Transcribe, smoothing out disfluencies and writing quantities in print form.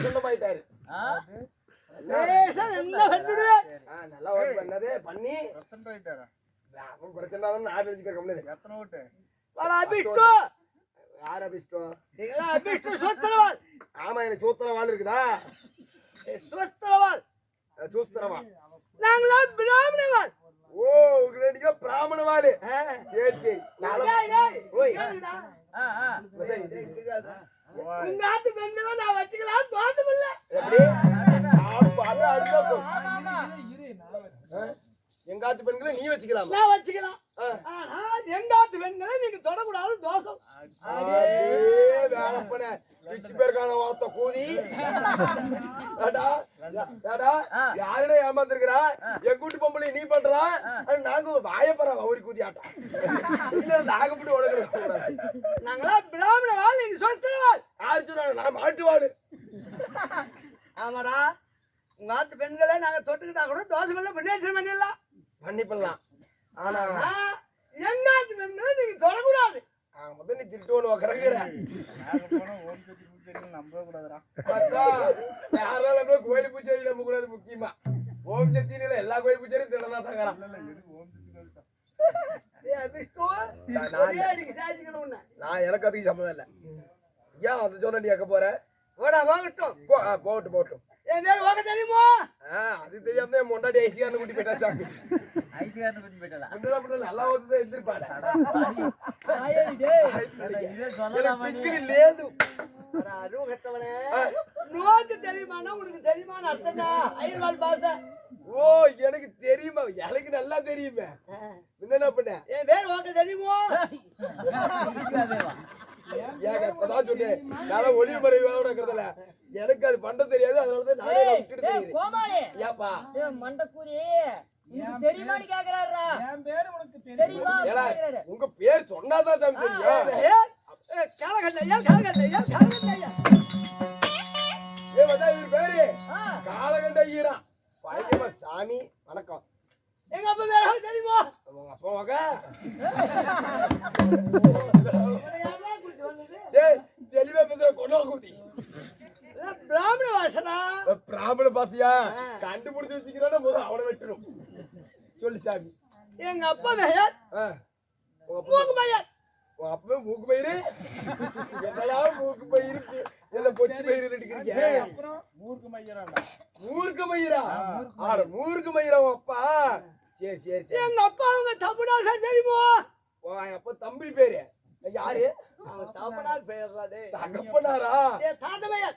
சொந்தமாயிட்டாரு. நல்லா ஒர்க் பண்ணதே பண்ணி பிரச்சனை நாடு வச்சுக்க. எத்தனை ஓட்டு? யார் அபிஷ்டோ? ஆமா, எனக்கு சூத்திரவாள் இருக்குதா? சூஸ்திரவாள். நாங்களா பிராமணவாள். ஓ, உங்களுக்கு பிராமணவாள். சரி சரி. உங்க ஆத்து பெண்களை நான் வச்சுக்கலாம், தோட்டம் இல்ல. எங்காத்து பெண்களை நீ வச்சுக்கலாம், நான் வச்சுக்கலாம். எங்காத்து பெண்களை நீங்க தொடக்கூடாது, தோஷம். பேருக்கான வார்த்தை கூதி யாருடே ஏமாந்துருக்கிறா? என் கூட்டு பொம்பளை நீ பண்றா, நாங்க வாயப்பறா அவரி கூதி ஆட்டா. நாகப்பட்டு உடக்கூடாது. நாங்களா பிராமண வாழ், நீங்க சொல்லுவாள். யாரு சொன்னாங்க? நான் மாட்டு வாழு. ஆமாடா, உங்க நாட்டு பெண்களை நாங்க தொட்டுக்கிட்டா கூட தோசை எல்லாம் பண்ணி பண்ணிடலாம், பண்ணிப்படலாம். ஆனா எங்க நாட்டு பெண்களை நீங்க தொடக்கூடாது. நீ திருட்டு உக்கறங்கிற நம்ப கூடாதுடா. யாரால கோயில் பூச்சேரி நம்ப கூடாது. முக்கியமா ஓம் சக்தியில எல்லா கோயில் பூச்சேரியும் திருடனா தாங்கறான். நான் எனக்கு அதுக்கு சம்மதம் இல்ல. ஏன் அதை சொன்ன நீ எக்க போற? போகட்டும் போகட்டும் போகட்டும். என் பேர் ஓக தெரியுமோ? அது தெரியாம என் முன்னாடி ஐசிகாரனு கூட்டி போயிட்டா சாமி. ஐசிகாரனு கூட்டி போயிட்டா நல்லா ஓட்டு எந்திருப்பாரு. లేదు நோக்கு தெரியுமானா உனக்கு தெரியுமான்னு அர்த்தம்டா. ஐயர்வாள் பாச. ஓ, எனக்கு தெரியுமா? எனக்கு நல்லா தெரியுமே. என்ன பண்ண? என் பேர் ஓக்க தெரியுமோ? இப்பதான் சொன்னேன், நான் ஒளிவு மறைவோட இருக்கிறதுல எனக்கு அது பண்ண தெரியாது. அதனாலதான் நானே விட்டுட்டு தெரியுது. ஏப்பா மண்டக்கூரி தெரியுமான்னு கேக்குறாருடா. என் பேர் உனக்கு தெரியுமா? உங்க பேர் சொன்னாதான் சாமி தெரியும். காலகண்டையா காலகண்டையா காலகண்டையா. இவர் பேரு காலகண்டையா. பழக்கமா சாமி வணக்கம். எங்க அப்பா பேர தெரியுமா? உங்க அப்பாவாக தெளிவா பேசுற கொண்டா கூதி. பிராமண பாஷா. பிராமண பாஷையா கண்டுபிடிச்சு வச்சுக்கிறான போது அவனை வெட்டணும். சொல்லு சாமி. எங்க அப்பா மேயர் மூக்கு மயிர். அப்பவே மூக்கு மயிறு என்னெல்லாம் மூக்கு மயிறு எல்லாம் பொச்சி மயிறு எடுக்கிறீங்க. அப்புறம் மூர்க்க மயிராண்டா. மூர்க்க மயிரா? ஆட மூர்க்க மயிரா அப்பா. சரி சரி சரி. எங்க அப்பா அவங்க தம்புனார் தெரியுமோ? அப்ப தம்பி பேரு யாரு? தகப்பனார் பேர். தகப்பனாரா? தாத்தமையர்.